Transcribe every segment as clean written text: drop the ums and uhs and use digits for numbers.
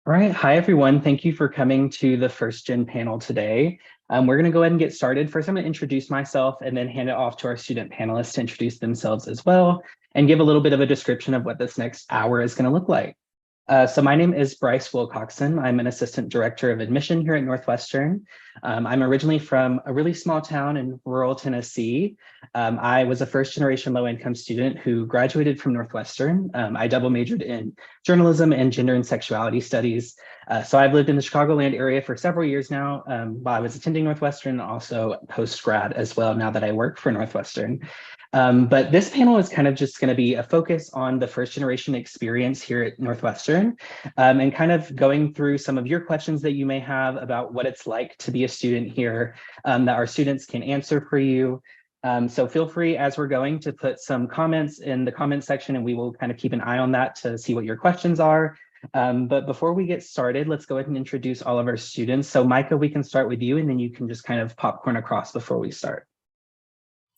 All right. Hi, everyone. Thank you for coming to the first gen panel today. We're going to go ahead and get started. First, I'm going to introduce myself and then hand it off to our student panelists to introduce themselves as well and give a little bit of a description of what this next hour is going to look like. So my name is Bryce Wilcoxon. I'm an assistant director of admission here at Northwestern. I'm originally from a really small town in rural Tennessee. I was a first generation low income student who graduated from Northwestern. I double majored in journalism and gender and sexuality studies. So I've lived in the Chicagoland area for several years now while I was attending Northwestern, also post grad as well, now that I work for Northwestern. But this panel is kind of just going to be a focus on the first generation experience here at Northwestern and kind of going through some of your questions that you may have about what it's like to be a student here that our students can answer for you. So feel free as we're going to put some comments in the comment section and we will kind of keep an eye on that to see what your questions are. But before we get started, let's go ahead and introduce all of our students. So Micah, we can start with you and then you can just kind of popcorn across before we start.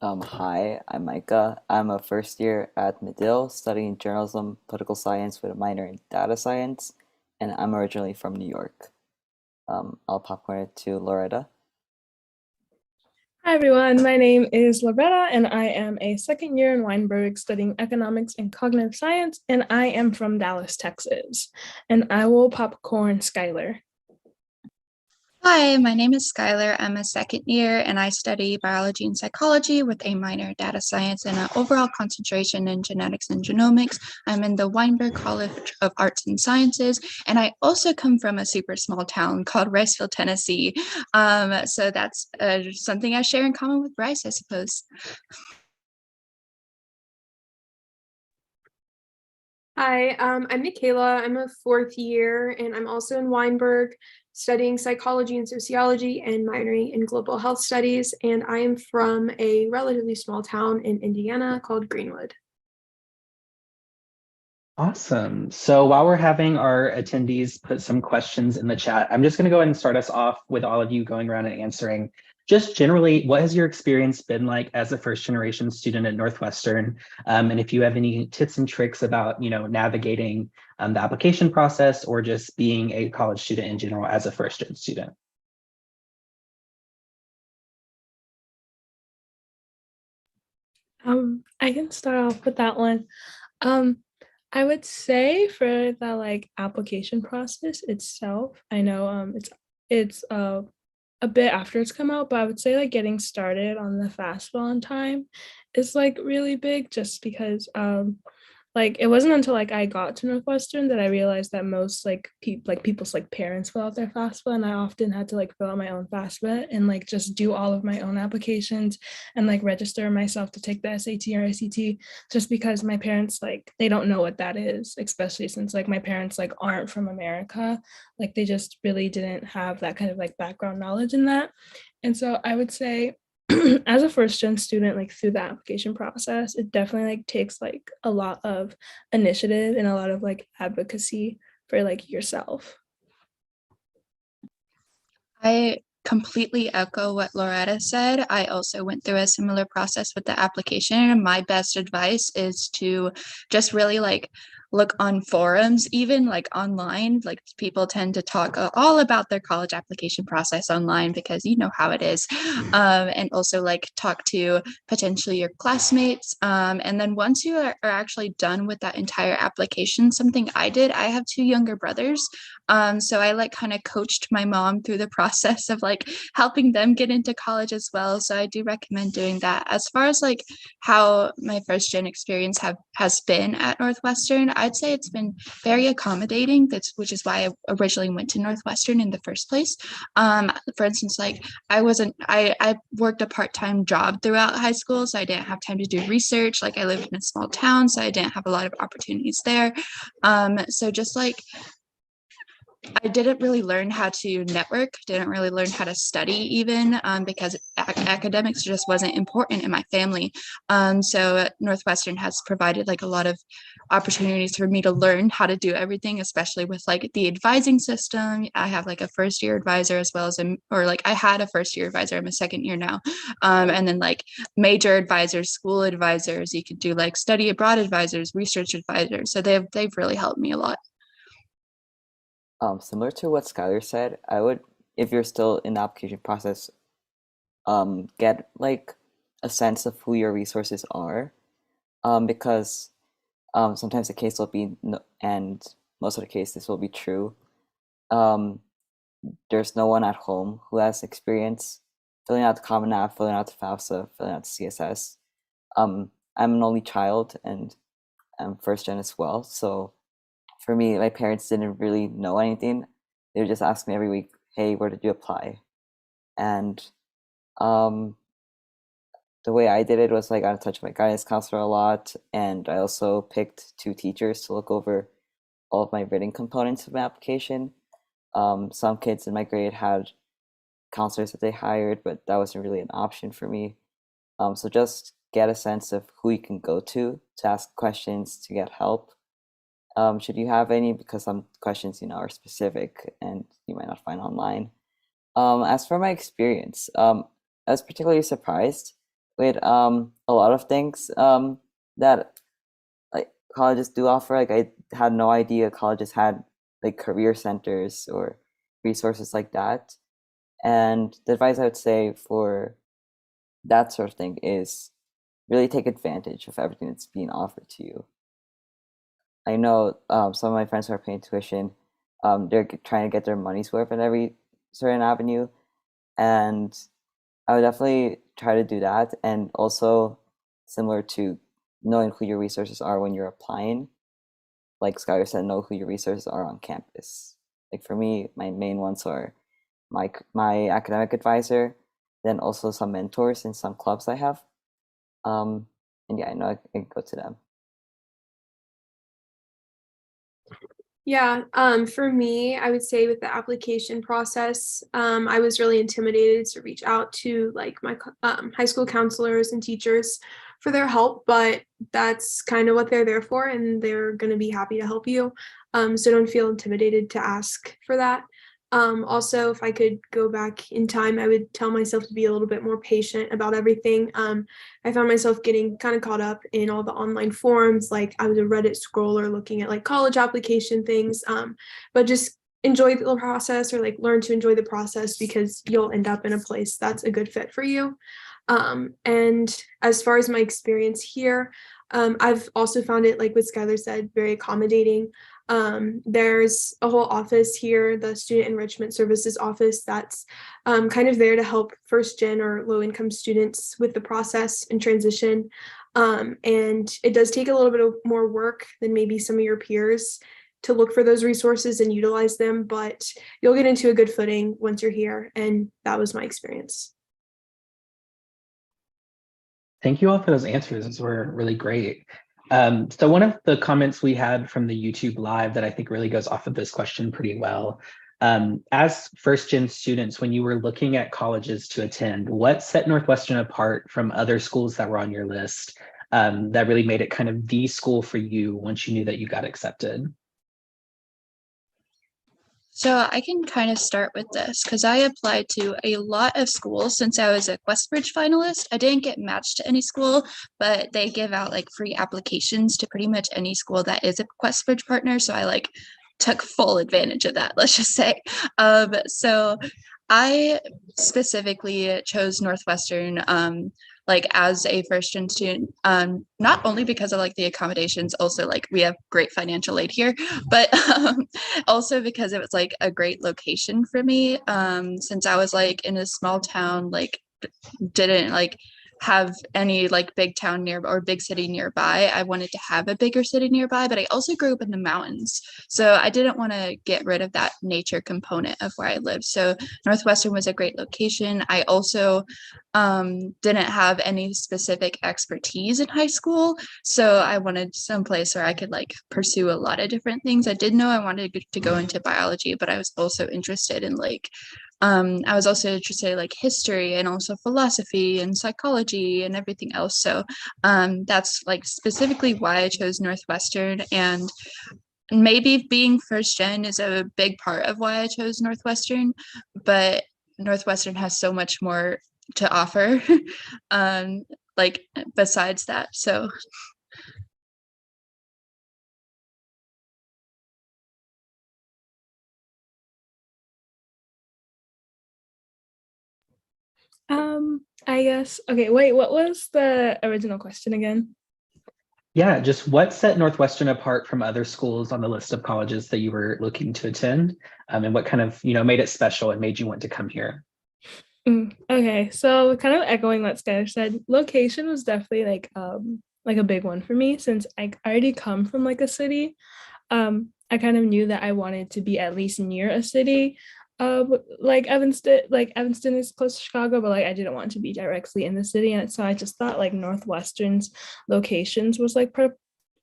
Hi, I'm Micah. I'm a first year at Medill studying journalism, political science with a minor in data science, and I'm originally from New York. I'll popcorn it to Loretta. Hi everyone, my name is Loretta and I am a second year in Weinberg studying economics and cognitive science, and I am from Dallas, Texas. And I will popcorn Skylar. Hi, my name is Skylar. I'm a second year and I study biology and psychology with a minor in data science and an overall concentration in genetics and genomics. I'm in the Weinberg College of Arts and Sciences, and I also come from a super small town called Riceville, Tennessee. So that's something I share in common with Bryce, I suppose. Hi, I'm Michaela. I'm a fourth year and I'm also in Weinberg studying psychology and sociology and minoring in global health studies. And I am from a relatively small town in Indiana called Greenwood. Awesome. So while we're having our attendees put some questions in the chat, I'm just going to go ahead and start us off with all of you going around and answering. Just generally, what has your experience been like as a first generation student at Northwestern? And if you have any tips and tricks about, navigating the application process or just being a college student in general as a first gen student. I can start off with that one. I would say for the application process itself, I know it's a bit after it's come out, but I would say getting started on the FAFSA on time is really big, just because it wasn't until I got to Northwestern that I realized that most people's parents fill out their FAFSA, and I often had to fill out my own FAFSA and just do all of my own applications and register myself to take the SAT or ICT, just because my parents they don't know what that is, especially since my parents aren't from America. They just really didn't have that kind of background knowledge in that. And so I would say as a first gen student, through the application process, it definitely takes a lot of initiative and a lot of advocacy for yourself. I completely echo what Loretta said. I also went through a similar process with the application, and my best advice is to just really look on forums, even online. People tend to talk all about their college application process online because you know how it is. And also talk to potentially your classmates. And then once you are actually done with that entire application, something I did, I have two younger brothers. So I kind of coached my mom through the process of helping them get into college as well. So I do recommend doing that. As far as how my first gen experience has been at Northwestern, I'd say it's been very accommodating. Which is why I originally went to Northwestern in the first place. For instance, I worked a part-time job throughout high school, so I didn't have time to do research. I lived in a small town, so I didn't have a lot of opportunities there. So just I didn't really learn how to network, didn't really learn how to study even because academics just wasn't important in my family. So Northwestern has provided a lot of opportunities for me to learn how to do everything, especially with the advising system. I have a first year advisor as well as I had a first year advisor. I'm a second year now. And then major advisors, school advisors, you could do study abroad advisors, research advisors. So they've really helped me a lot. Similar to what Skylar said, I would, if you're still in the application process, get like a sense of who your resources are, because sometimes the case will be, and most of the case this will be true. Um, there's no one at home who has experience filling out the Common App, filling out the FAFSA, filling out the CSS. I'm an only child and I'm first gen as well, so for me, my parents didn't really know anything. They would just ask me every week, "Hey, where did you apply?" And um, the way I did it was I got in touch with my guidance counselor a lot, and I also picked two teachers to look over all of my written components of my application. Some kids in my grade had counselors that they hired, but that wasn't really an option for me. So just get a sense of who you can go to ask questions, to get help. Should you have any, because some questions, are specific and you might not find online. As for my experience, I was particularly surprised with a lot of things that like colleges do offer. Like I had no idea colleges had like career centers or resources like that. And the advice I would say for that sort of thing is really take advantage of everything that's being offered to you. I know some of my friends who are paying tuition, they're trying to get their money's worth in every certain avenue, and I would definitely try to do that. And also, similar to knowing who your resources are when you're applying, like Skylar said, know who your resources are on campus. Like for me, my main ones are my academic advisor, then also some mentors in some clubs I have. And yeah, I know I can go to them. Yeah, for me, I would say with the application process, I was really intimidated to reach out to like my high school counselors and teachers for their help, but that's kind of what they're there for, and they're going to be happy to help you. So don't feel intimidated to ask for that. Also, if I could go back in time, I would tell myself to be a little bit more patient about everything. I found myself getting kind of caught up in all the online forums. Like I was a Reddit scroller looking at like college application things, but just enjoy the process or like learn to enjoy the process because you'll end up in a place that's a good fit for you. And as far as my experience here, I've also found it, like what Skylar said, very accommodating. There's a whole office here, the Student Enrichment Services office, that's kind of there to help first gen or low income students with the process and transition. And it does take a little bit of more work than maybe some of your peers to look for those resources and utilize them, but you'll get into a good footing once you're here. And that was my experience. Thank you all for those answers. Those were really great. So one of the comments we had from the YouTube live that I think really goes off of this question pretty well. As first gen students, when you were looking at colleges to attend, what set Northwestern apart from other schools that were on your list that really made it kind of the school for you once you knew that you got accepted? So I can kind of start with this because I applied to a lot of schools since I was a Questbridge finalist. I didn't get matched to any school, but they give out like free applications to pretty much any school that is a Questbridge partner. So I like took full advantage of that, let's just say. So I specifically chose Northwestern like as a first gen student, not only because of like the accommodations, also like we have great financial aid here, but also because it was like a great location for me. Since I was like in a small town, like didn't like have any like big town near or big city nearby. I wanted to have a bigger city nearby, but I also grew up in the mountains. So I didn't want to get rid of that nature component of where I lived. So Northwestern was a great location. I also didn't have any specific expertise in high school. So I wanted some place where I could like pursue a lot of different things. I did know I wanted to go into biology, but I was also interested in like I was also interested in like history and also philosophy and psychology and everything else. So that's like specifically why I chose Northwestern. And maybe being first gen is a big part of why I chose Northwestern, but Northwestern has so much more to offer, um, like besides that. So I guess. Okay, wait, what was the original question again? Yeah, just what set Northwestern apart from other schools on the list of colleges that you were looking to attend, and what kind of, made it special and made you want to come here? Okay, so kind of echoing what Skylar said, location was definitely like a big one for me since I already come from like a city. I kind of knew that I wanted to be at least near a city. Like Evanston is close to Chicago, but like I didn't want to be directly in the city, and so I just thought like Northwestern's locations was like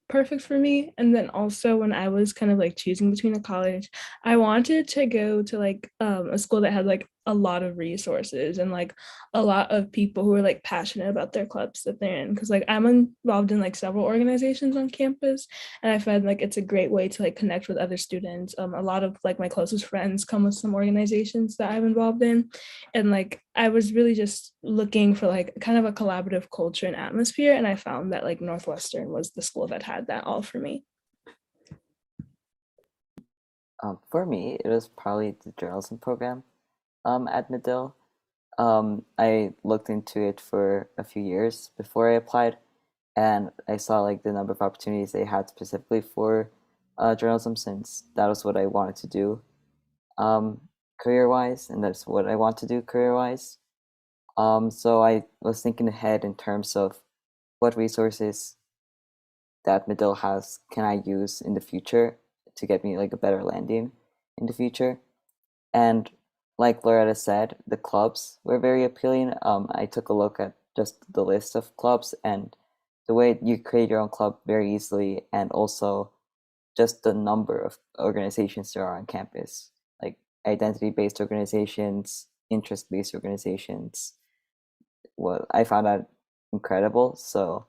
perfect for me. And then also when I was kind of like choosing between a college, I wanted to go to like a school that had like a lot of resources and like a lot of people who are like passionate about their clubs that they're in, because like I'm involved in like several organizations on campus, and I find like it's a great way to like connect with other students. A lot of like my closest friends come with some organizations that I'm involved in, and like I was really just looking for like kind of a collaborative culture and atmosphere, and I found that like Northwestern was the school that had that all for me. For me, it was probably the journalism program at Medill. I looked into it for a few years before I applied, and I saw like the number of opportunities they had specifically for journalism, since that was what I wanted to do career-wise, and that's what I want to do career-wise. So I was thinking ahead in terms of what resources that Medill has can I use in the future to get me like a better landing in the future. And like Loretta said, the clubs were very appealing. I took a look at just the list of clubs and the way you create your own club very easily, and also just the number of organizations there are on campus, like identity-based organizations, interest-based organizations. Well, I found that incredible. So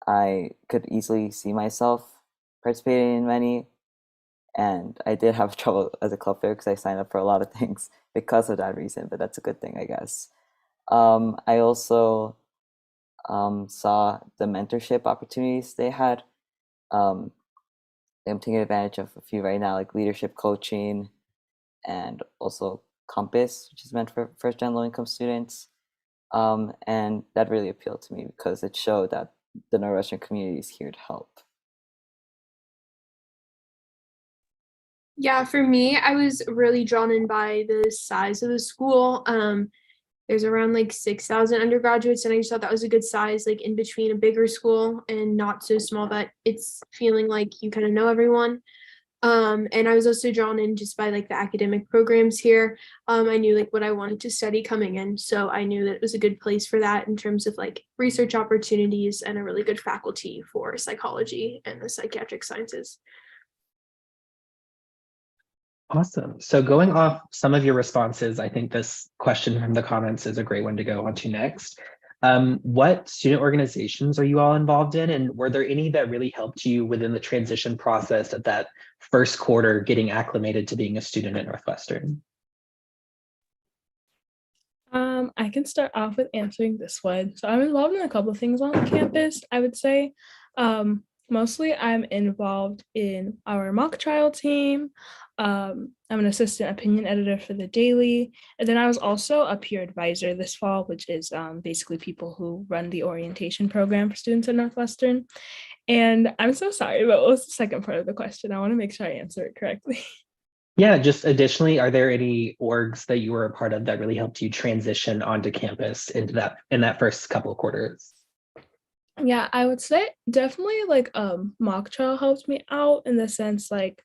I could easily see myself participating in many, and I did have trouble as a club player because I signed up for a lot of things because of that reason, but that's a good thing, I guess. I also saw the mentorship opportunities they had. Um, I'm taking advantage of a few right now, like leadership coaching and also Compass, which is meant for first-gen low-income students. And that really appealed to me because it showed that the Northwestern community is here to help. Yeah, for me, I was really drawn in by the size of the school. There's around like 6,000 undergraduates, and I just thought that was a good size, like in between a bigger school and not so small that it's feeling like you kind of know everyone. And I was also drawn in just by like the academic programs here. I knew like what I wanted to study coming in, so I knew that it was a good place for that in terms of like research opportunities and a really good faculty for psychology and the psychiatric sciences. Awesome. So going off some of your responses, I think this question from the comments is a great one to go on to next. What student organizations are you all involved in? And were there any that really helped you within the transition process of that first quarter getting acclimated to being a student at Northwestern? I can start off with answering this one. So I'm involved in a couple of things on campus, I would say. Mostly I'm involved in our mock trial team. I'm an assistant opinion editor for the Daily. And then I was also a peer advisor this fall, which is basically people who run the orientation program for students at Northwestern. And I'm so sorry, but what was the second part of the question? I want to make sure I answer it correctly. Yeah, just additionally, are there any orgs that you were a part of that really helped you transition onto campus into that in that first couple of quarters? Yeah, I would say definitely like mock trial helped me out in the sense like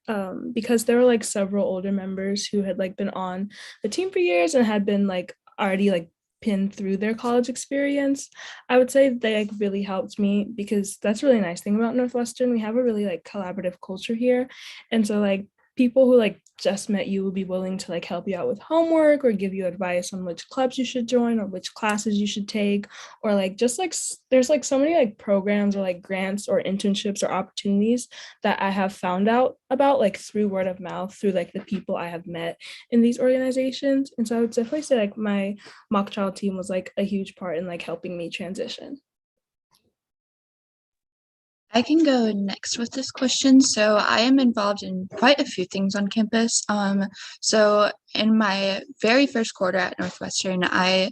because there were like several older members who had like been on the team for years and had been like already like pinned through their college experience. I would say they like really helped me because that's a really nice thing about Northwestern. We have a really like collaborative culture here. And so like people who like just met you will be willing to like help you out with homework or give you advice on which clubs you should join or which classes you should take, or like just like there's like so many like programs or like grants or internships or opportunities that I have found out about like through word of mouth through like the people I have met in these organizations. And so I would definitely say like my mock trial team was like a huge part in like helping me transition. I can go next with this question. So I am involved in quite a few things on campus. So in my very first quarter at Northwestern, I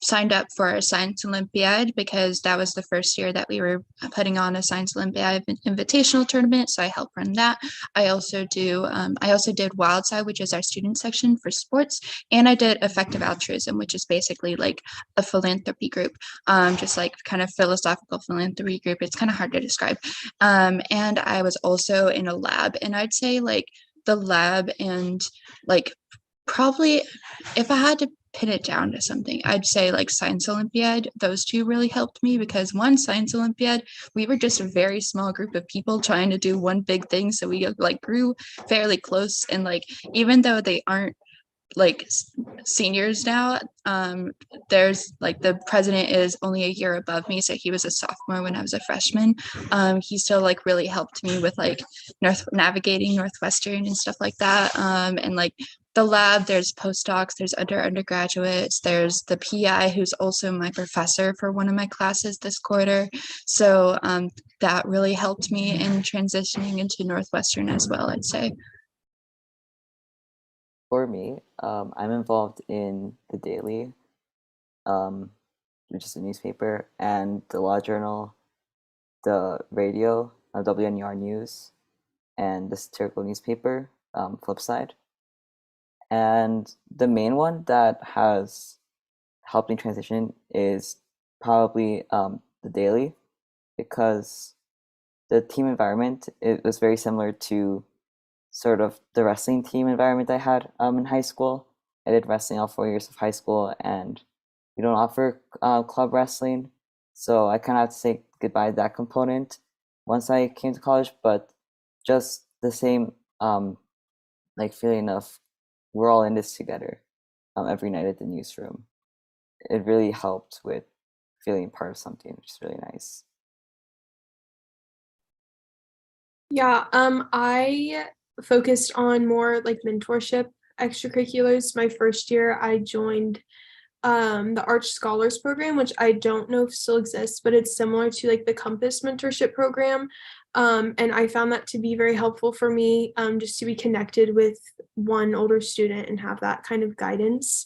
signed up for a science Olympiad because that was the first year that we were putting on a science Olympiad invitational tournament. So I helped run that. I also did Wild Side, which is our student section for sports, and I did Effective Altruism, which is basically like a philanthropy group, just like kind of philosophical philanthropy group. It's kind of hard to describe. And I was also in a lab, and I'd say like the lab and like probably if I had to pin it down to something, I'd say like Science Olympiad. Those two really helped me because one Science Olympiad, we were just a very small group of people trying to do one big thing. So we like grew fairly close. And like, even though they aren't like seniors now, there's like the president is only a year above me, so he was a sophomore when I was a freshman. He still like really helped me with like navigating Northwestern and stuff like that. And like the lab, there's postdocs, there's undergraduates, there's the PI who's also my professor for one of my classes this quarter. So that really helped me in transitioning into Northwestern as well, I'd say. For me, I'm involved in the Daily, which is a newspaper, and the Law Journal, the radio, WNER News, and the satirical newspaper, Flipside. And the main one that has helped me transition is probably the Daily, because the team environment, it was very similar to sort of the wrestling team environment I had in high school. I did wrestling all 4 years of high school, and we don't offer club wrestling, so I kind of had to say goodbye to that component once I came to college. But just the same like feeling of we're all in this together every night at the newsroom. It really helped with feeling part of something, which is really nice. Yeah, I focused on more like mentorship extracurriculars. My first year, I joined the Arch Scholars Program, which I don't know if still exists, but it's similar to like the Compass mentorship program. And I found that to be very helpful for me, just to be connected with one older student and have that kind of guidance.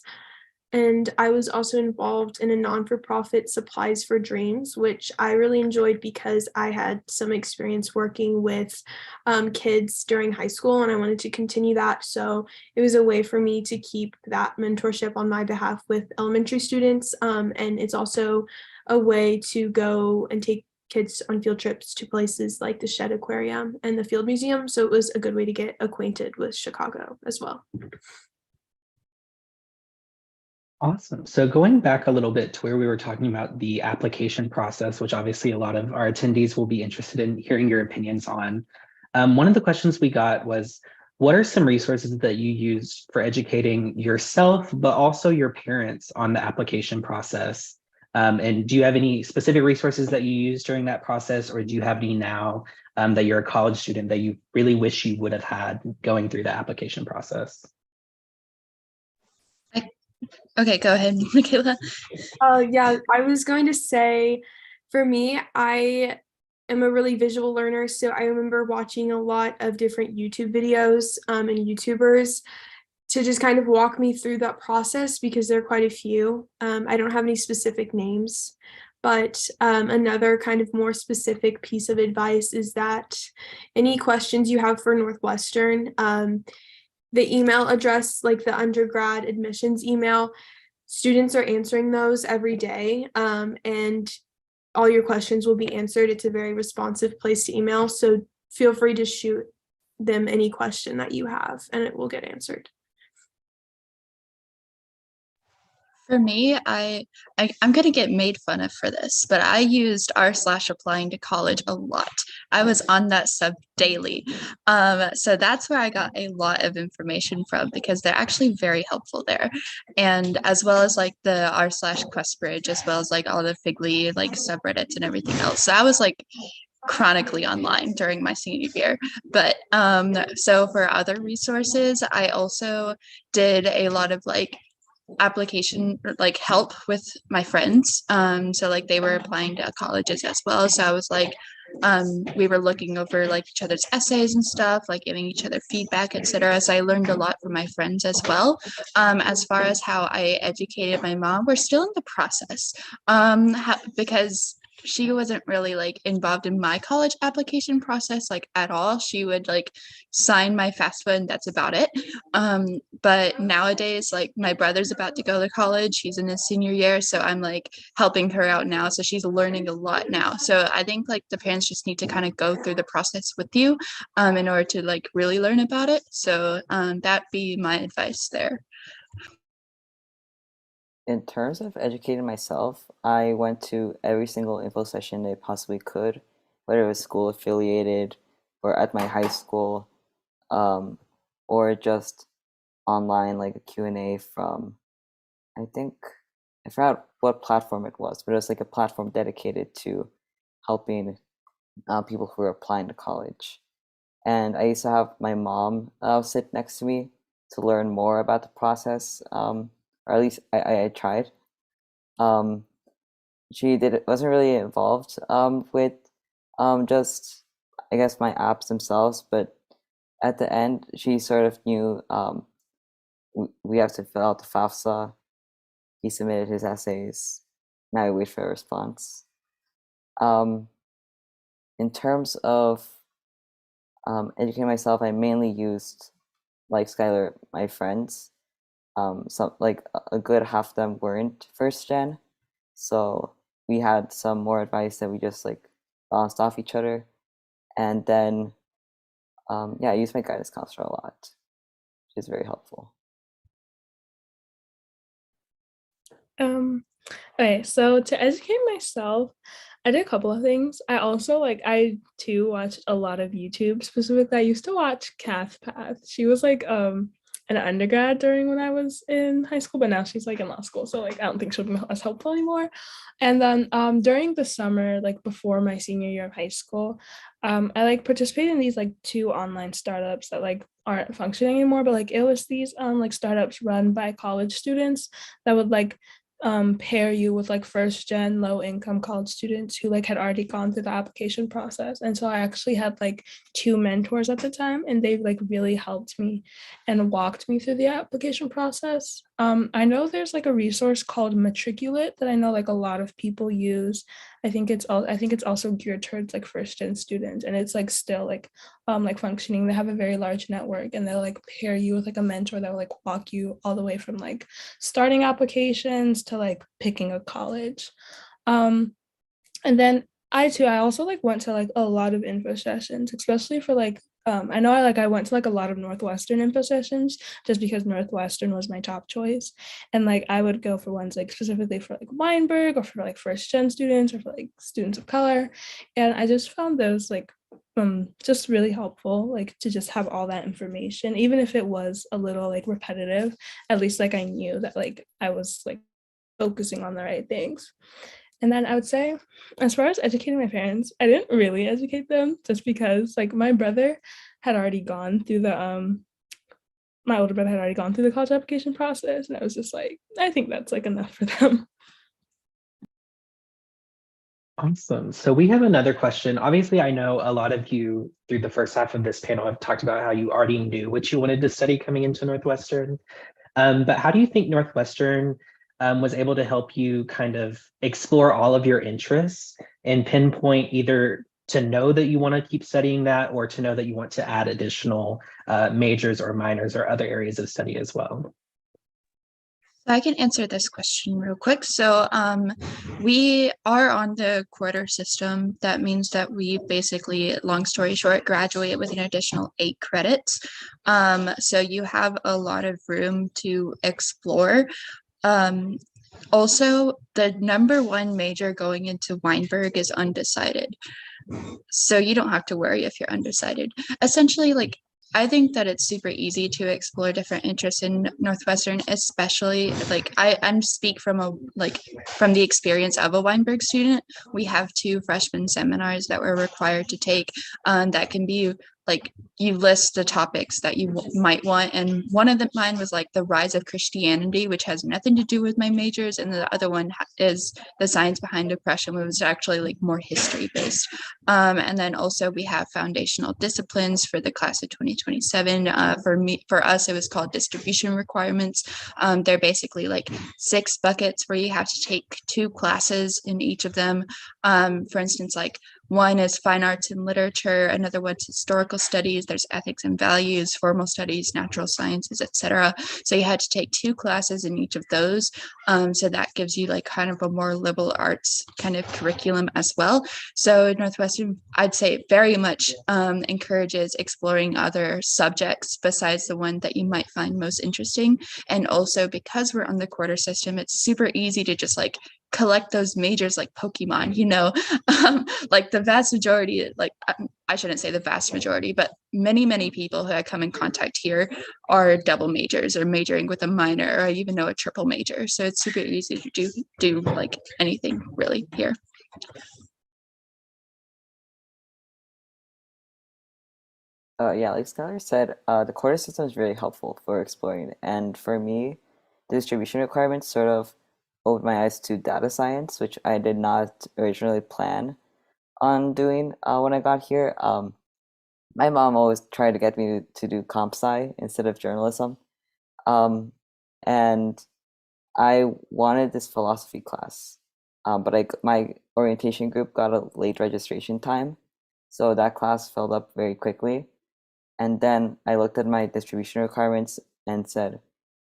And I was also involved in a non-for-profit Supplies for Dreams, which I really enjoyed because I had some experience working with kids during high school, and I wanted to continue that. So it was a way for me to keep that mentorship on my behalf with elementary students. And it's also a way to go and take kids on field trips to places like the Shed Aquarium and the Field Museum. So it was a good way to get acquainted with Chicago as well. Awesome. So going back a little bit to where we were talking about the application process, which obviously a lot of our attendees will be interested in hearing your opinions on. One of the questions we got was, what are some resources that you use for educating yourself, but also your parents on the application process? And do you have any specific resources that you use during that process, or do you have any now that you're a college student that you really wish you would have had going through the application process? Okay, go ahead, Michaela. Yeah, I was going to say, for me, I am a really visual learner, so I remember watching a lot of different YouTube videos and YouTubers to just kind of walk me through that process, because there are quite a few. I don't have any specific names, but another kind of more specific piece of advice is that any questions you have for Northwestern, the email address, like the undergrad admissions email, students are answering those every day, and all your questions will be answered. It's a very responsive place to email, so feel free to shoot them any question that you have and it will get answered. For me, I'm gonna get made fun of for this, but I used r/applying to college a lot. I was on that sub daily. So that's where I got a lot of information from, because they're actually very helpful there. And as well as like the r/QuestBridge, as well as like all the Figly like subreddits and everything else. So I was like chronically online during my senior year. But so for other resources, I also did a lot of like application like help with my friends, so like they were applying to colleges as well, so I was like we were looking over like each other's essays and stuff, like giving each other feedback, etc. So I learned a lot from my friends as well. As far as how I educated my mom, we're still in the process, because she wasn't really like involved in my college application process like at all. She would like sign my FAFSA and that's about it. But nowadays, like my brother's about to go to college, he's in his senior year, so I'm like helping her out now, so she's learning a lot now. So I think like the parents just need to kind of go through the process with you in order to like really learn about it. So that'd be my advice there. In terms of educating myself, I went to every single info session I possibly could, whether it was school affiliated or at my high school, um, or just online, like a Q&A from, I think, I forgot what platform it was, but it was like a platform dedicated to helping people who were applying to college. And I used to have my mom sit next to me to learn more about the process, or at least I tried. Um, she wasn't really involved with just, I guess, my apps themselves, but at the end, she sort of knew we have to fill out the FAFSA. He submitted his essays. Now we wait for a response. Um, in terms of educating myself, I mainly used, like Skylar, my friends. Some like a good half of them weren't first gen, so we had some more advice that we just like bounced off each other, and then yeah, I used my guidance counselor a lot, which is very helpful. Um, okay, so to educate myself, I did a couple of things. I too watched a lot of YouTube. Specifically, I used to watch Kath Path. She was like an undergrad during when I was in high school, but now she's like in law school. So like I don't think she'll be as helpful anymore. And then during the summer, like before my senior year of high school, I like participated in these like 2 online startups that like aren't functioning anymore, but like it was these like startups run by college students that would like pair you with like first gen low income college students who like had already gone through the application process. And so I actually had like 2 mentors at the time, and they like really helped me and walked me through the application process. I know there's like a resource called Matriculate that I know like a lot of people use. I think it's also geared towards like first gen students, and it's like still like functioning. They have a very large network, and they'll like pair you with like a mentor that will like walk you all the way from like starting applications to like picking a college. And then I also like went to like a lot of info sessions, especially for like I know I went to like a lot of Northwestern info sessions just because Northwestern was my top choice. And like I would go for ones like specifically for like Weinberg or for like first gen students or for like students of color. And I just found those like just really helpful, like to just have all that information, even if it was a little like repetitive. At least like I knew that like I was like focusing on the right things. And then I would say, as far as educating my parents, I didn't really educate them just because like my brother had already gone through the my older brother had already gone through the college application process, and I was just like, I think that's like enough for them. Awesome. So we have another question. Obviously, I know a lot of you through the first half of this panel have talked about how you already knew what you wanted to study coming into Northwestern. But how do you think Northwestern was able to help you kind of explore all of your interests and pinpoint either to know that you want to keep studying that or to know that you want to add additional majors or minors or other areas of study as well? I can answer this question real quick. So we are on the quarter system. That means that we basically, long story short, graduate with an additional 8 credits. So you have a lot of room to explore. Also, the number 1 major going into Weinberg is undecided. So you don't have to worry if you're undecided. Essentially, like I think that it's super easy to explore different interests in Northwestern, especially like I'm speak from from the experience of a Weinberg student. We have 2 freshman seminars that we're required to take that can be like you list the topics that you might want, and one of mine was like the rise of Christianity, which has nothing to do with my majors, and the other one is the science behind depression, which was actually like more history based. And then also we have foundational disciplines for the class of 2027. For us, it was called distribution requirements. They're basically like 6 buckets where you have to take 2 classes in each of them. For instance, like one is fine arts and literature, another one's historical studies, there's ethics and values, formal studies, natural sciences, etc. So you had to take 2 classes in each of those. So that gives you like kind of a more liberal arts kind of curriculum as well. So Northwestern, I'd say, very much encourages exploring other subjects besides the one that you might find most interesting. And also because we're on the quarter system, it's super easy to just like collect those majors like Pokemon, like the vast majority, like I shouldn't say the vast majority, but many people who I come in contact here are double majors or majoring with a minor, or even know a triple major. So it's super easy to do like anything really here. Yeah, like Skylar said, the quarter system is really helpful for exploring. And for me, the distribution requirements sort of opened my eyes to data science, which I did not originally plan on doing when I got here. My mom always tried to get me to do comp sci instead of journalism. And I wanted this philosophy class, but my orientation group got a late registration time, so that class filled up very quickly. And then I looked at my distribution requirements and said,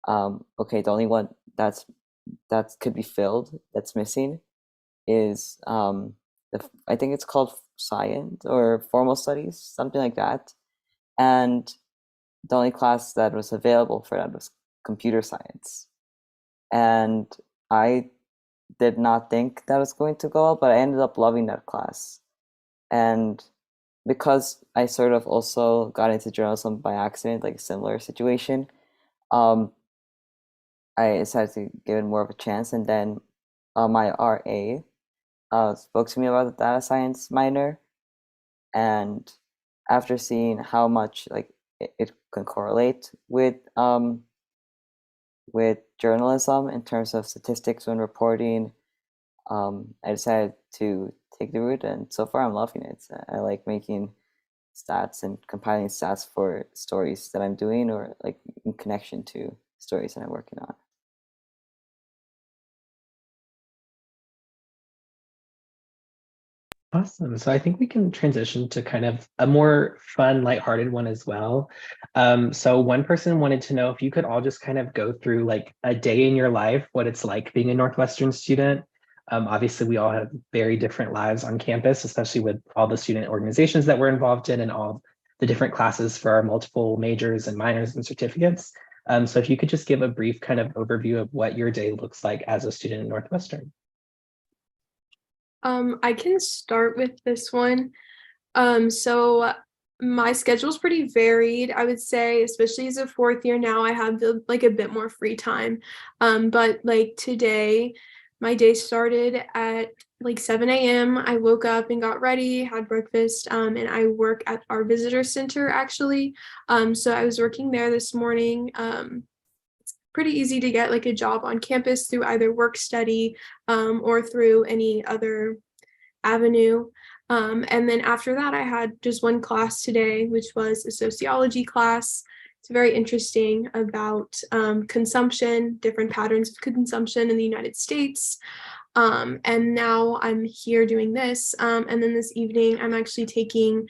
okay, the only one that could be filled that's missing is I think it's called science or formal studies, something like that. And the only class that was available for that was computer science. And I did not think that was going to go well, but I ended up loving that class. And because I sort of also got into journalism by accident, like a similar situation, I decided to give it more of a chance. And then my RA spoke to me about the data science minor, and after seeing how much like it can correlate with journalism in terms of statistics when reporting, I decided to take the route, and so far I'm loving it. I like making stats and compiling stats for stories that I'm doing, or like in connection to stories that I'm working on. Awesome. So I think we can transition to kind of a more fun, lighthearted one as well. So one person wanted to know if you could all just kind of go through like a day in your life, what it's like being a Northwestern student. Obviously, we all have very different lives on campus, especially with all the student organizations that we're involved in and all the different classes for our multiple majors and minors and certificates. So if you could just give a brief kind of overview of what your day looks like as a student at Northwestern. I can start with this one. So my schedule's pretty varied, I would say, especially as a 4th year now, I have like a bit more free time. But like today, my day started at like 7 a.m. I woke up and got ready, had breakfast, and I work at our visitor center actually. So I was working there this morning. Pretty easy to get like a job on campus through either work study or through any other avenue. And then after that, I had just one class today, which was a sociology class. It's very interesting about consumption, different patterns of consumption in the United States. And now I'm here doing this. And then this evening, I'm actually taking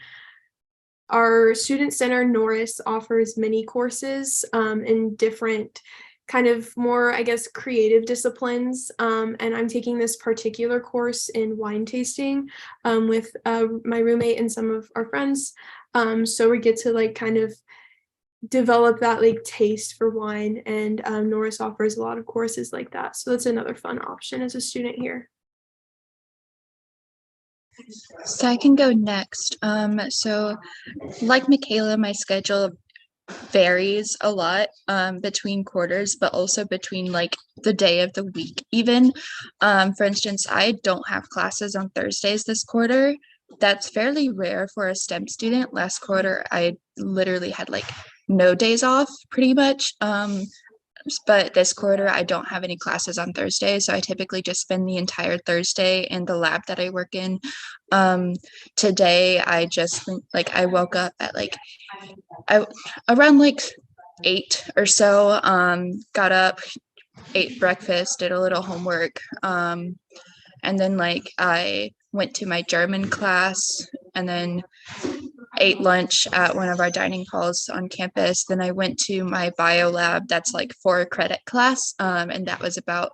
our student center. Norris offers many courses in different kind of more, I guess, creative disciplines. And I'm taking this particular course in wine tasting with my roommate and some of our friends. So we get to like kind of develop that like taste for wine, and Norris offers a lot of courses like that. So that's another fun option as a student here. So I can go next. So like Michaela, my schedule varies a lot between quarters, but also between like the day of the week even. For instance, I don't have classes on Thursdays this quarter, that's fairly rare for a STEM student. Last quarter, I literally had like no days off pretty much. But this quarter, I don't have any classes on Thursday, so I typically just spend the entire Thursday in the lab that I work in. Today, I just like I woke up at like around like 8 or so. Got up, ate breakfast, did a little homework, and then like I went to my German class, and then ate lunch at one of our dining halls on campus. Then I went to my bio lab. That's like for a credit class, and that was about.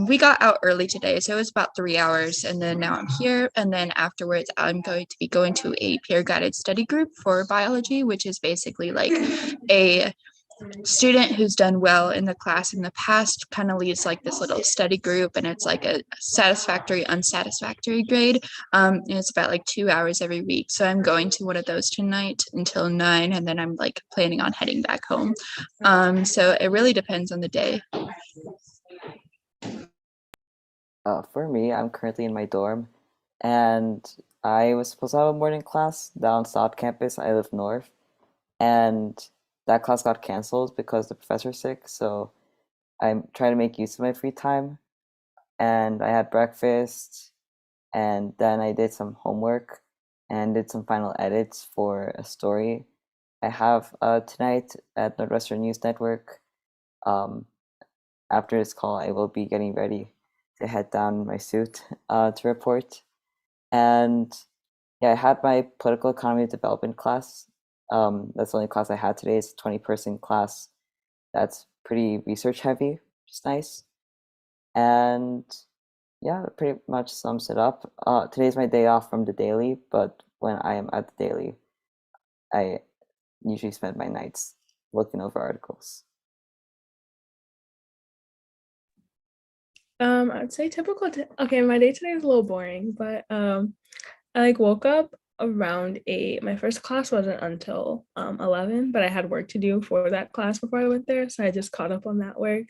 We got out early today, so it was about 3 hours, and then now I'm here. And then afterwards, I'm going to be going to a peer guided study group for biology, which is basically like a student who's done well in the class in the past kind of leads like this little study group, and it's like a satisfactory unsatisfactory grade, and it's about like 2 hours every week. So I'm going to one of those tonight until 9, and then I'm like planning on heading back home. So it really depends on the day. For me, I'm currently in my dorm, and I was supposed to have a morning class down South Campus. I live north, and that class got canceled because the professor's sick. So I'm trying to make use of my free time, and I had breakfast, and then I did some homework and did some final edits for a story I have tonight at Northwestern News Network. After this call, I will be getting ready to head down in my suit to report. And yeah, I had my political economy development class. That's the only class I had today. It's a 20-person class that's pretty research heavy, which is nice. And yeah, that pretty much sums it up. Today's my day off from the daily, but when I am at the daily, I usually spend my nights looking over articles. I'd say typical. Okay, my day today is a little boring, but I like woke up around 8. My first class wasn't until 11, but I had work to do for that class before I went there, so I just caught up on that work.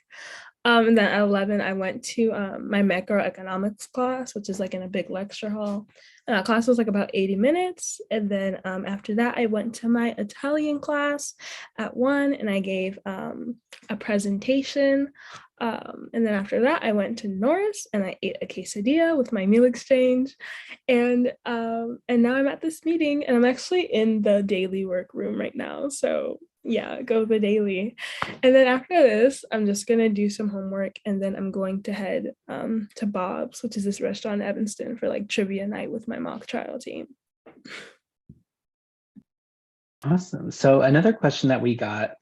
And then at 11, I went to my macroeconomics class, which is like in a big lecture hall. And that class was like about 80 minutes. And then after that, I went to my Italian class at 1, and I gave a presentation. And then after that, I went to Norris and I ate a quesadilla with my meal exchange. And now I'm at this meeting, and I'm actually in the daily work room right now. So yeah, go the daily. And then after this, I'm just gonna do some homework, and then I'm going to head to Bob's, which is this restaurant in Evanston, for like trivia night with my mock trial team. Awesome. So another question that we got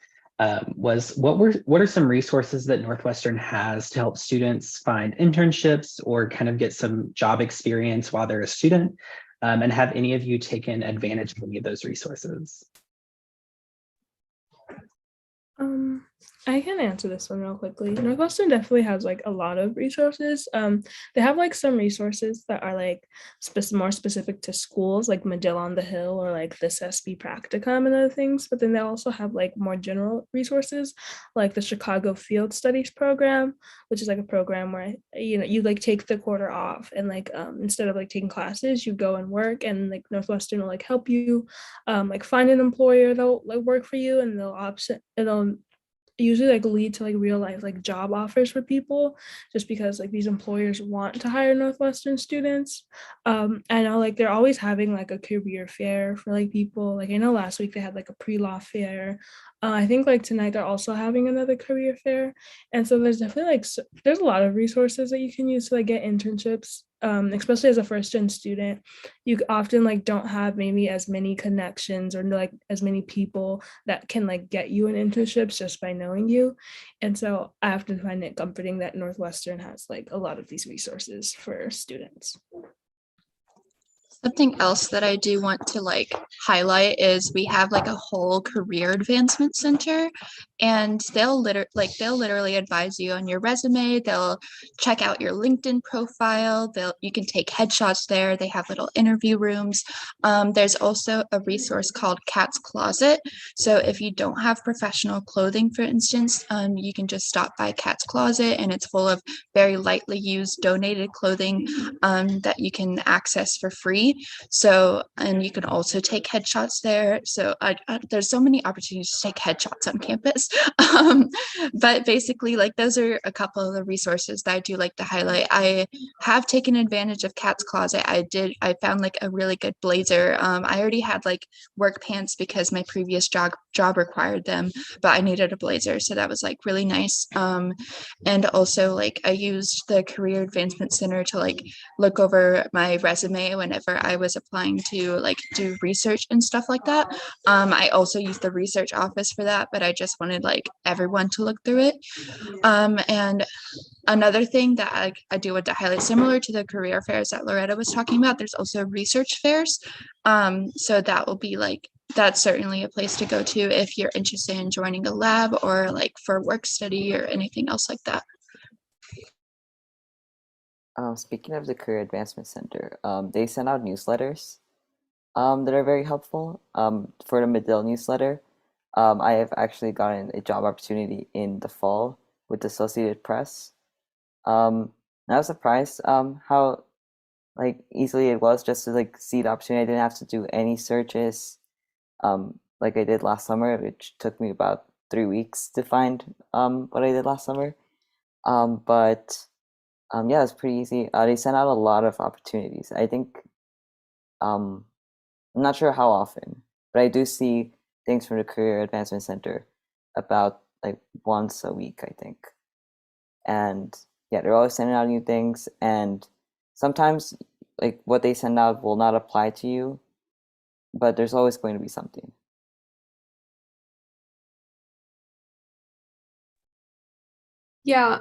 was what are some resources that Northwestern has to help students find internships or kind of get some job experience while they're a student? And have any of you taken advantage of any of those resources? I can answer this one real quickly. Northwestern definitely has like a lot of resources. They have like some resources that are like more specific to schools, like Medill on the Hill or like this SB Practicum and other things. But then they also have like more general resources, like the Chicago Field Studies program, which is like a program where you like take the quarter off, and like instead of like taking classes, you go and work, and like Northwestern will like help you like find an employer that'll like work for you, and it'll usually like lead to like real life like job offers for people, just because like these employers want to hire Northwestern students. I know like they're always having like a career fair for like people. Like I know last week they had like a pre-law fair. I think like tonight they're also having another career fair, and so there's definitely like there's a lot of resources that you can use to like get internships, especially as a first gen student. You often like don't have maybe as many connections or like as many people that can like get you an internships just by knowing you. And so I often find it comforting that Northwestern has like a lot of these resources for students. Something else that I do want to like highlight is we have like a whole career advancement center, and they'll literally advise you on your resume. They'll check out your LinkedIn profile. You can take headshots there. They have little interview rooms. There's also a resource called Cat's Closet. So if you don't have professional clothing, for instance, you can just stop by Cat's Closet, and it's full of very lightly used donated clothing that you can access for free. study. So, and you can also take headshots there. So there's so many opportunities to take headshots on campus. But basically, like, those are a couple of the resources that I do like to highlight. I have taken advantage of Cat's Closet. I found like a really good blazer. I already had like work pants because my previous job required them, but I needed a blazer. So that was like really nice. And also, like, I used the Career Advancement Center to like look over my resume whenever I was applying to like do research and stuff like that. I also used the research office for that, but I just wanted like everyone to look through it. And another thing that I do want to highlight, similar to the career fairs that Loretta was talking about, there's also research fairs. So that will be like, that's certainly a place to go to if you're interested in joining a lab or like for work study or anything else like that. Speaking of the Career Advancement Center, they send out newsletters that are very helpful. For the Medill newsletter, I have actually gotten a job opportunity in the fall with the Associated Press. And I was surprised how like easily it was just to like see the opportunity. I didn't have to do any searches like I did last summer, which took me about 3 weeks to find what I did last summer. But yeah, it's pretty easy. They send out a lot of opportunities. I think I'm not sure how often, but I do see things from the Career Advancement Center about like once a week, I think. And yeah, they're always sending out new things, and sometimes like what they send out will not apply to you, but there's always going to be something. Yeah,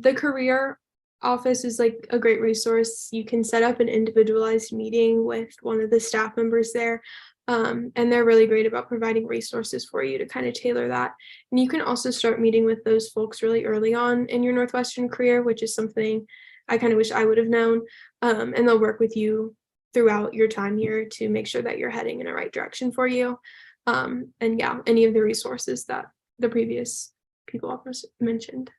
the career office is like a great resource. You can set up an individualized meeting with one of the staff members there. And they're really great about providing resources for you to kind of tailor that. And you can also start meeting with those folks really early on in your Northwestern career, which is something I kind of wish I would have known. And they'll work with you throughout your time here to make sure that you're heading in the right direction for you. And yeah, any of the resources that the previous people mentioned.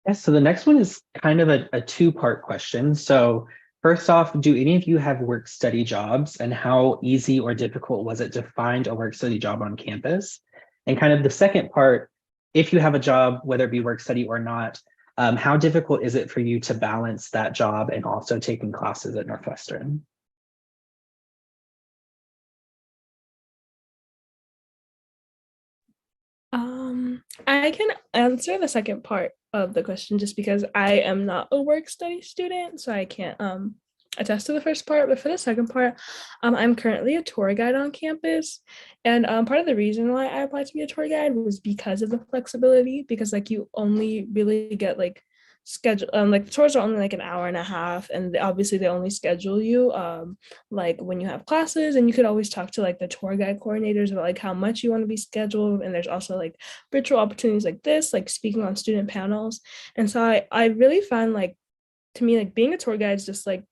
Yes, so the next one is kind of a two-part question. So first off, do any of you have work study jobs, and how easy or difficult was it to find a work study job on campus? And kind of the second part, if you have a job, whether it be work study or not, how difficult is it for you to balance that job and also taking classes at Northwestern? I can answer the second part of the question just because I am not a work study student, so I can't attest to the first part. But for the second part, I'm currently a tour guide on campus, and part of the reason why I applied to be a tour guide was because of the flexibility. Because like you only really get like schedule like the tours are only like an hour and a half, and obviously they only schedule you like when you have classes, and you could always talk to like the tour guide coordinators about like how much you want to be scheduled. And there's also like virtual opportunities like this, like speaking on student panels. And so I really find like, to me, like being a tour guide is just like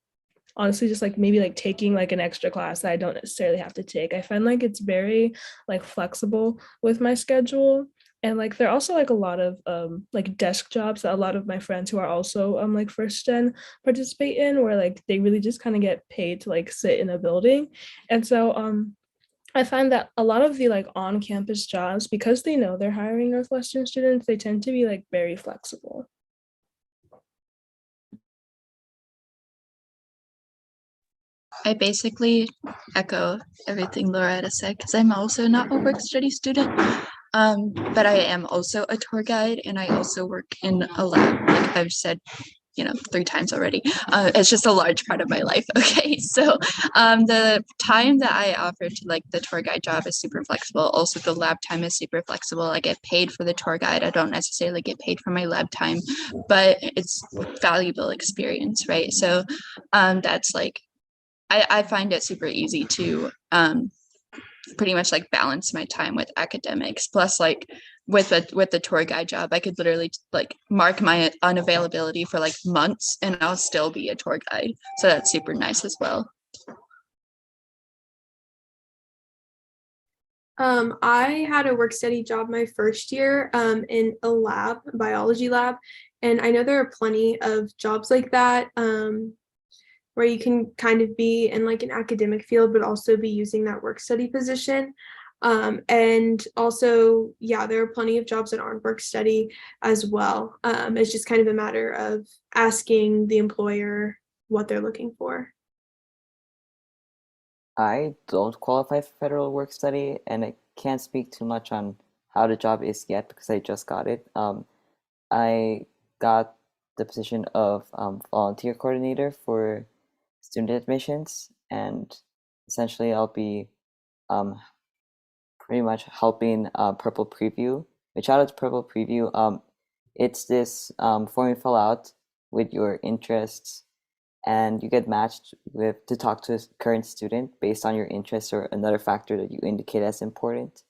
honestly just like maybe like taking like an extra class that I don't necessarily have to take. I find like it's very like flexible with my schedule. And like there are also like a lot of like desk jobs that a lot of my friends who are also like first gen participate in, where like they really just kind of get paid to like sit in a building. And so I find that a lot of the like on campus jobs, because they know they're hiring Northwestern students, they tend to be like very flexible. I basically echo everything Loretta said because I'm also not a work study student, but I am also a tour guide, and I also work in a lab, like I've said 3 times already. It's just a large part of my life. Okay, so the time that I offer to like the tour guide job is super flexible. Also, the lab time is super flexible. I get paid for the tour guide. I don't necessarily get paid for my lab time, but it's valuable experience, right? So that's like, I find it super easy to pretty much like balance my time with academics. Plus, like with the tour guide job, I could literally like mark my unavailability for like months and I'll still be a tour guide. So that's super nice as well. I had a work study job my first year in a lab, biology lab, and I know there are plenty of jobs like that where you can kind of be in like an academic field, but also be using that work study position. And also, yeah, there are plenty of jobs that aren't work study as well. It's just kind of a matter of asking the employer what they're looking for. I don't qualify for federal work study, and I can't speak too much on how the job is yet because I just got it. I got the position of volunteer coordinator for student admissions, and essentially I'll be um, pretty much helping Purple Preview. Which shout out to Purple Preview. It's this form you fill out with your interests, and you get matched with to talk to a current student based on your interests or another factor that you indicate as important.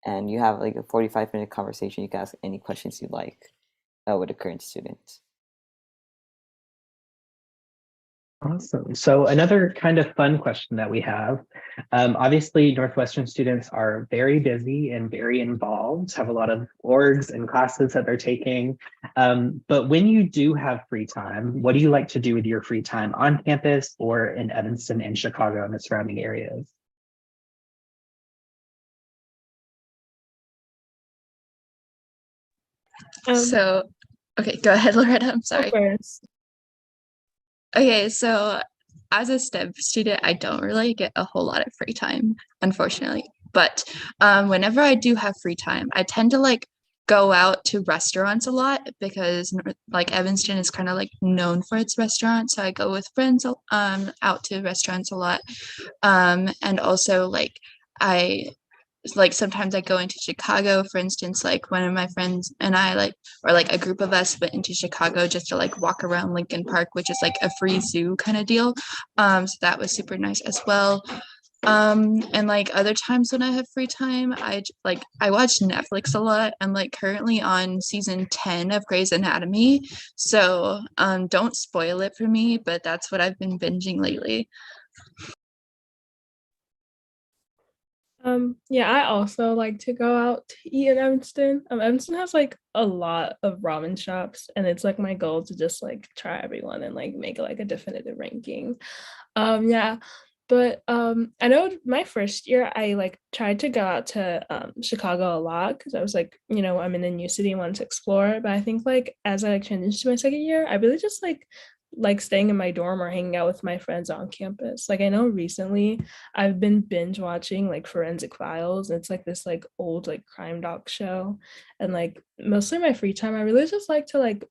And you have like a 45-minute conversation. You can ask any questions you like with a current student. Awesome. So another kind of fun question that we have, obviously Northwestern students are very busy and very involved, have a lot of orgs and classes that they're taking. But when you do have free time, what do you like to do with your free time on campus or in Evanston and Chicago and the surrounding areas? So, okay, go ahead, Loretta. I'm sorry. First. Okay, so as a STEM student, I don't really get a whole lot of free time, unfortunately. But whenever I do have free time, I tend to like go out to restaurants a lot because like Evanston is kind of like known for its restaurants. So I go with friends out to restaurants a lot. And also I like sometimes I go into Chicago, for instance, like one of my friends and I like, or like a group of us went into Chicago just to like walk around Lincoln Park, which is like a free zoo kind of deal. So that was super nice as well. And like other times when I have free time, I watch Netflix a lot. I'm like currently on season 10 of Grey's Anatomy. So don't spoil it for me, but that's what I've been binging lately. Yeah, I also like to go out to eat in Evanston. Evanston has like a lot of ramen shops, and it's like my goal to just like try everyone and like make like a definitive ranking. Yeah, but I know my first year I like tried to go out to Chicago a lot because I was like, I'm in a new city and wanted to explore. But I think like as I like transitioned to my second year, I really just like staying in my dorm or hanging out with my friends on campus. Like I know recently I've been binge watching like Forensic Files. It's like this like old like crime doc show. And like mostly my free time, I really just like to like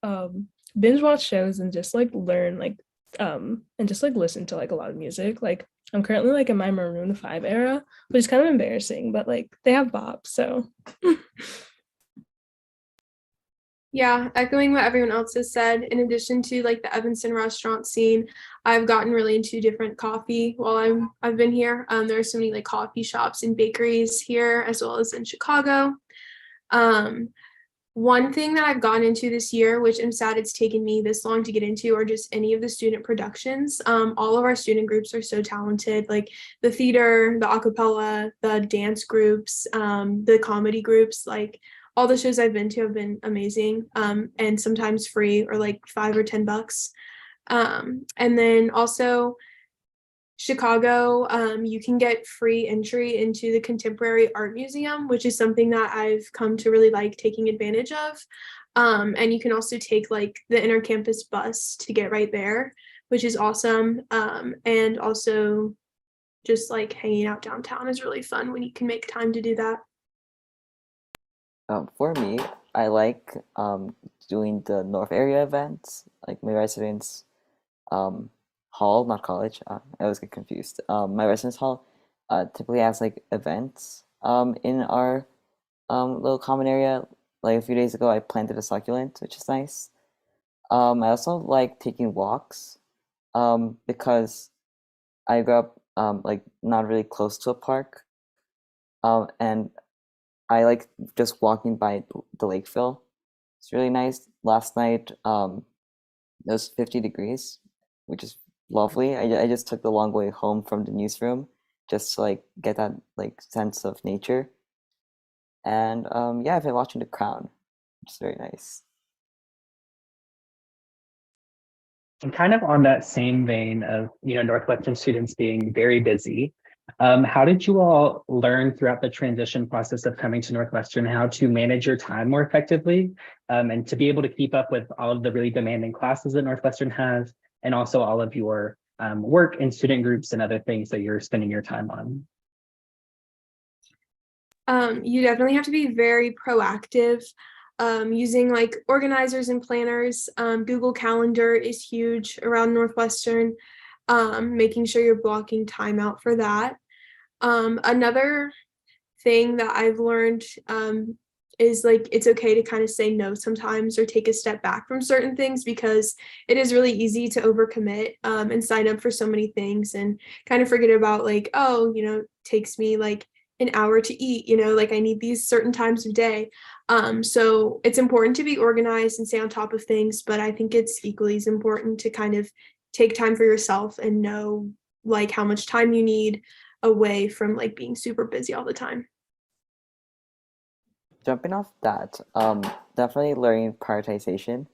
binge watch shows and just like learn like and just like listen to like a lot of music. Like I'm currently like in my Maroon 5 era, which is kind of embarrassing, but like they have bop, so Yeah, echoing what everyone else has said, in addition to like the Evanston restaurant scene, I've gotten really into different coffee while I've been here. There are so many like coffee shops and bakeries here as well as in Chicago. Um, One thing that I've gotten into this year, which I'm sad it's taken me this long to get into, are just any of the student productions. All of our student groups are so talented, like the theater, the a cappella, the dance groups, the comedy groups, like all the shows I've been to have been amazing, and sometimes free or like $5 or $10. And then also Chicago, you can get free entry into the Contemporary Art Museum, which is something that I've come to really like taking advantage of. And you can also take like the intercampus bus to get right there, which is awesome. And also just like hanging out downtown is really fun when you can make time to do that. For me, I like doing the North area events, like my residence um, hall, not college. I always get confused. My residence hall typically has like events in our little common area. Like a few days ago, I planted a succulent, which is nice. I also like taking walks because I grew up like not really close to a park, and I like just walking by the Lakeville. It's really nice. Last night, it was 50 degrees, which is lovely. I just took the long way home from the newsroom just to like get that like sense of nature. And yeah, I've been watching The Crown, which is very nice. And kind of on that same vein of, Northwestern students being very busy, how did you all learn throughout the transition process of coming to Northwestern how to manage your time more effectively, and to be able to keep up with all of the really demanding classes that Northwestern has, and also all of your work and student groups and other things that you're spending your time on? You definitely have to be very proactive, using like organizers and planners. Google Calendar is huge around Northwestern, making sure you're blocking time out for that. Another thing that I've learned, is like it's okay to kind of say no sometimes or take a step back from certain things, because it is really easy to overcommit, and sign up for so many things and kind of forget about like, oh, it takes me like an hour to eat, like I need these certain times of day. So it's important to be organized and stay on top of things, but I think it's equally as important to kind of take time for yourself and know like how much time you need away from like being super busy all the time. Jumping off that, definitely learning prioritization.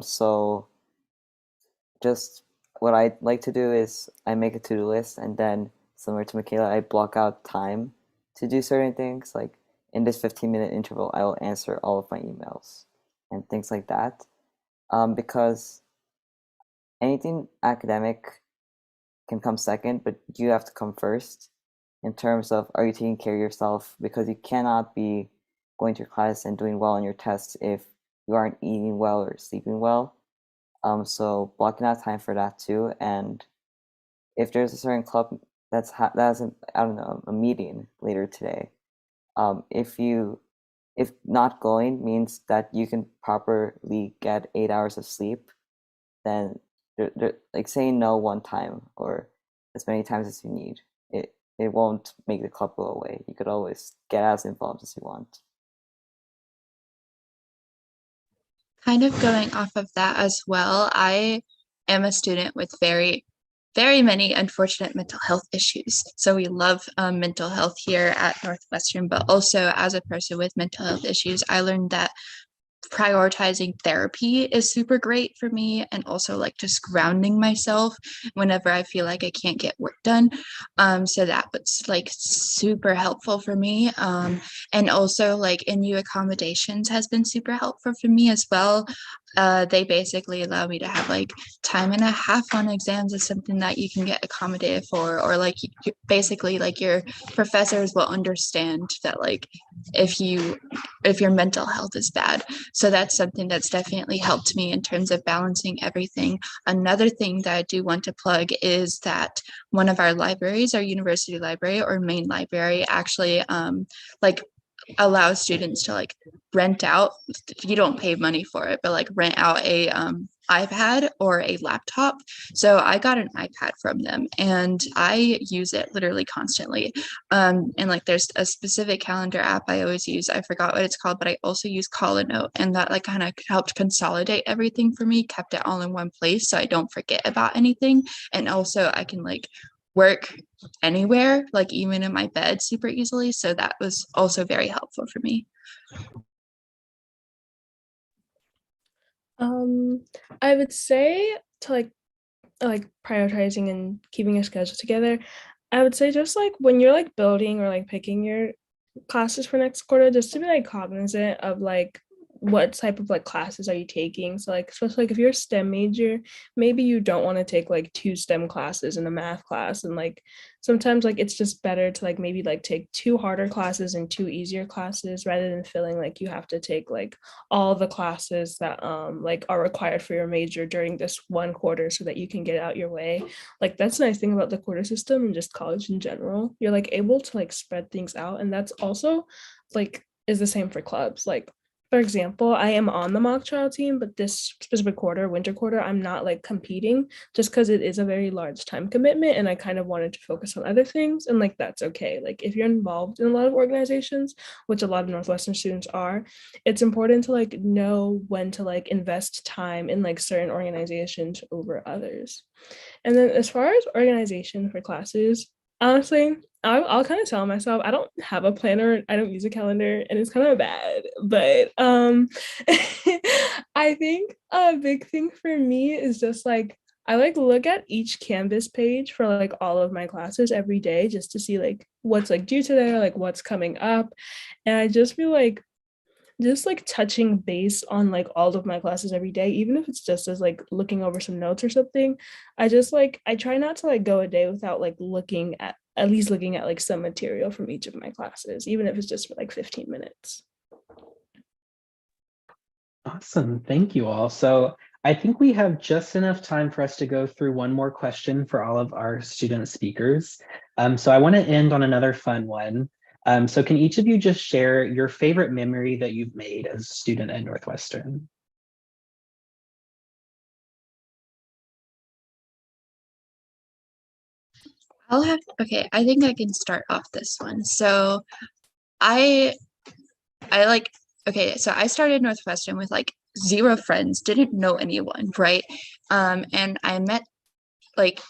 So just what I like to do is I make a to-do list, and then similar to Michaela, I block out time to do certain things. Like in this 15-minute interval, I will answer all of my emails and things like that. Because anything academic can come second, but you have to come first in terms of, are you taking care of yourself? Because you cannot be going to your class and doing well on your tests if you aren't eating well or sleeping well. So blocking out time for that too. And if there's a certain club that has I don't know, a meeting later today, if not going means that you can properly get 8 hours of sleep, then like saying no one time or as many times as you need, it won't make the club go away. You could always get as involved as you want. Kind of going off of that as well, I am a student with very, very many unfortunate mental health issues. So we love mental health here at Northwestern, but also as a person with mental health issues, I learned that prioritizing therapy is super great for me, and also like just grounding myself whenever I feel like I can't get work done. So that was like super helpful for me. And also like NU accommodations has been super helpful for me as well. They basically allow me to have like time and a half on exams is something that you can get accommodated for, or like basically like your professors will understand that like if your mental health is bad. So that's something that's definitely helped me in terms of balancing everything. Another thing that I do want to plug is that one of our libraries, our university library or main library, actually like allows students to like rent out, you don't pay money for it, but like rent out a iPad or a laptop. So I got an iPad from them and I use it literally constantly. And like there's a specific calendar app I always use. I forgot what it's called, but I also use Call a Note, and that like kind of helped consolidate everything for me, kept it all in one place so I don't forget about anything. And also I can like work anywhere, like even in my bed super easily. So that was also very helpful for me. Um, I would say to like prioritizing and keeping a schedule together, I would say just like when you're like building or like picking your classes for next quarter, just to be like cognizant of like what type of like classes are you taking. So like especially like if you're a STEM major, maybe you don't want to take like two STEM classes and a math class, and like sometimes like it's just better to like maybe like take two harder classes and two easier classes rather than feeling like you have to take like all the classes that like are required for your major during this one quarter so that you can get out your way. Like that's the nice thing about the quarter system and just college in general. You're like able to like spread things out, and that's also like is the same for clubs. Like for example, I am on the mock trial team, but this specific quarter, winter quarter, I'm not like competing just because it is a very large time commitment and I kind of wanted to focus on other things. And like that's okay. Like if you're involved in a lot of organizations, which a lot of Northwestern students are, it's important to like know when to like invest time in like certain organizations over others. And then as far as organization for classes, honestly, I'll kind of tell myself I don't have a planner, I don't use a calendar, and it's kind of bad. But I think a big thing for me is just like I like look at each Canvas page for like all of my classes every day just to see like what's like due today or like what's coming up. And I just feel like just like touching base on like all of my classes every day, even if it's just as like looking over some notes or something. I just like I try not to like go a day without like looking at least looking at like some material from each of my classes, even if it's just for like 15 minutes. Awesome. Thank you all. So I think we have just enough time for us to go through one more question for all of our student speakers. So I want to end on another fun one. So can each of you just share your favorite memory that you've made as a student at Northwestern? Okay, I think I can start off this one. So I I like okay, so I started Northwestern with like zero friends, didn't know anyone, right? And I met like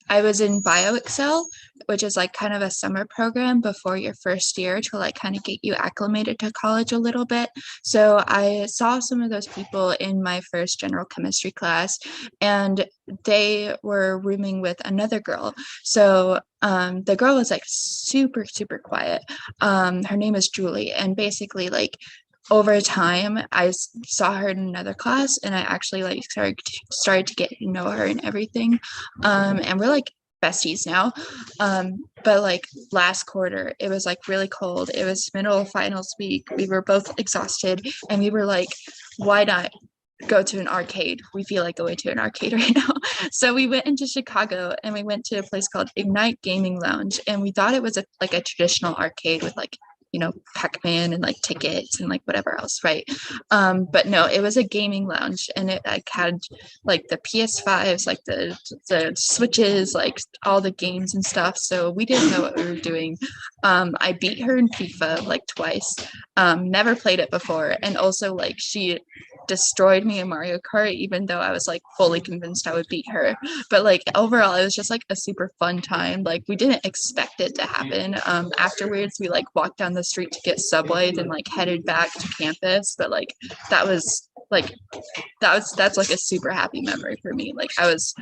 I was in BioExcel, which is like kind of a summer program before your first year to like kind of get you acclimated to college a little bit. So I saw some of those people in my first general chemistry class, and they were rooming with another girl. So the girl was like super, super quiet. Her name is Julie, and basically like over time I saw her in another class and I actually like started to get to know her and everything, and we're like besties now. But like last quarter it was like really cold, it was middle of finals week, we were both exhausted and we were like, why not go to an arcade? We feel like going to an arcade right now. So we went into Chicago and we went to a place called Ignite Gaming Lounge, and we thought it was like a traditional arcade with like, you know, Pac-Man and like tickets and like whatever else, right? But no, it was a gaming lounge, and it like had like the PS5s, like the switches, like all the games and stuff. So we didn't know what we were doing. I beat her in FIFA like twice. Never played it before, and also like she destroyed me in Mario Kart, even though I was like fully convinced I would beat her. But like overall, it was just like a super fun time. Like we didn't expect it to happen. Afterwards, we like walked down the street to get Subway, then like headed back to campus. But like that was like that's like a super happy memory for me. Like I was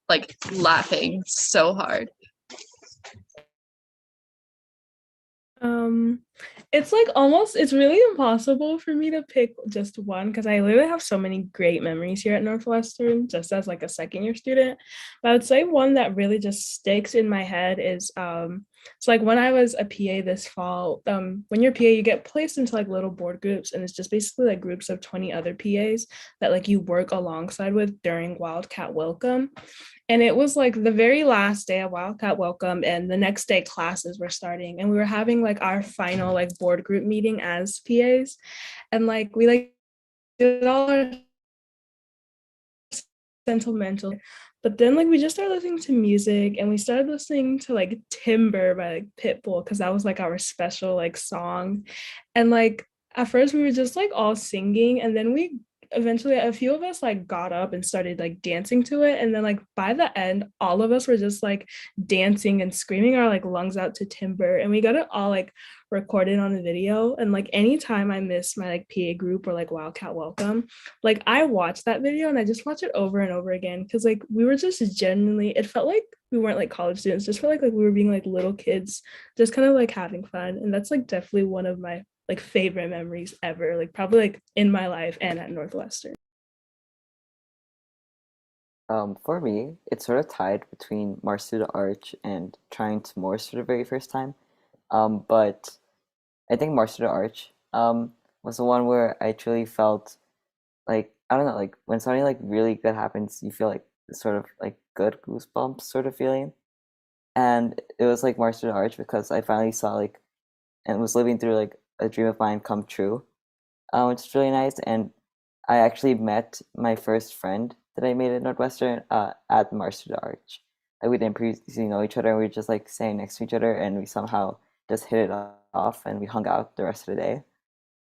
like laughing so hard. Um, it's like almost it's really impossible for me to pick just one because I literally have so many great memories here at Northwestern just as like a second year student. But I would say one that really just sticks in my head is it's like when I was a PA this fall, when you're PA, you get placed into like little board groups, and it's just basically like groups of 20 other PAs that like you work alongside with during Wildcat Welcome. And it was like the very last day of Wildcat Welcome, and the next day classes were starting, and we were having like our final like board group meeting as PAs, and like we like did all our sentimental, but then like we just started listening to music, and we started listening to like Timber by like Pitbull because that was like our special like song, and like at first we were just like all singing, and then we eventually a few of us like got up and started like dancing to it, and then like by the end all of us were just like dancing and screaming our like lungs out to Timber, and we got it all like recorded on a video. And like anytime I miss my like PA group or like Wildcat Welcome, like I watch that video and I just watch it over and over again because like we were just genuinely, it felt like we weren't like college students, just felt like we were being like little kids just kind of like having fun. And that's like definitely one of my like favorite memories ever, like probably like in my life and at Northwestern. For me, it's sort of tied between March to the Arch and trying to Morse for the very first time. But I think March to the Arch was the one where I truly felt like, I don't know, like when something like really good happens, you feel like this sort of like good goosebumps sort of feeling. And it was like March to the Arch because I finally saw like and was living through like a dream of mine come true, which is really nice. And I actually met my first friend that I made at Northwestern at March to the Arch. Like we didn't previously know each other, and we were just like standing next to each other, and we somehow just hit it off, and we hung out the rest of the day.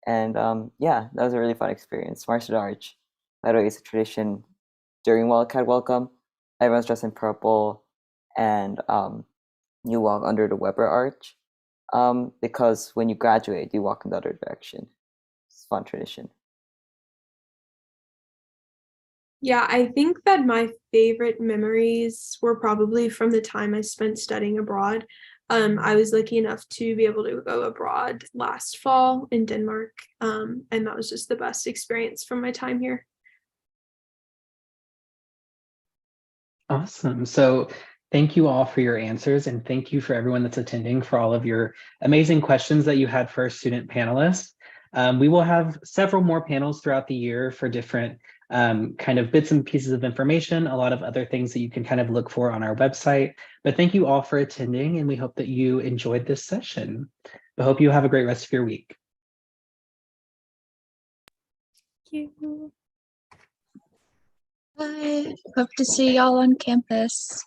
And yeah, that was a really fun experience. March to the Arch, by the way, is a tradition during Wildcat Welcome. Everyone's dressed in purple, and you walk under the Weber Arch, because when you graduate, you walk in the other direction. It's a fun tradition. Yeah, I think that my favorite memories were probably from the time I spent studying abroad. I was lucky enough to be able to go abroad last fall in Denmark, and that was just the best experience from my time here. Awesome. So thank you all for your answers, and thank you for everyone that's attending for all of your amazing questions that you had for our student panelists. We will have several more panels throughout the year for different kind of bits and pieces of information, a lot of other things that you can kind of look for on our website. But thank you all for attending, and we hope that you enjoyed this session. I hope you have a great rest of your week. Thank you. Bye. Hope to see y'all on campus.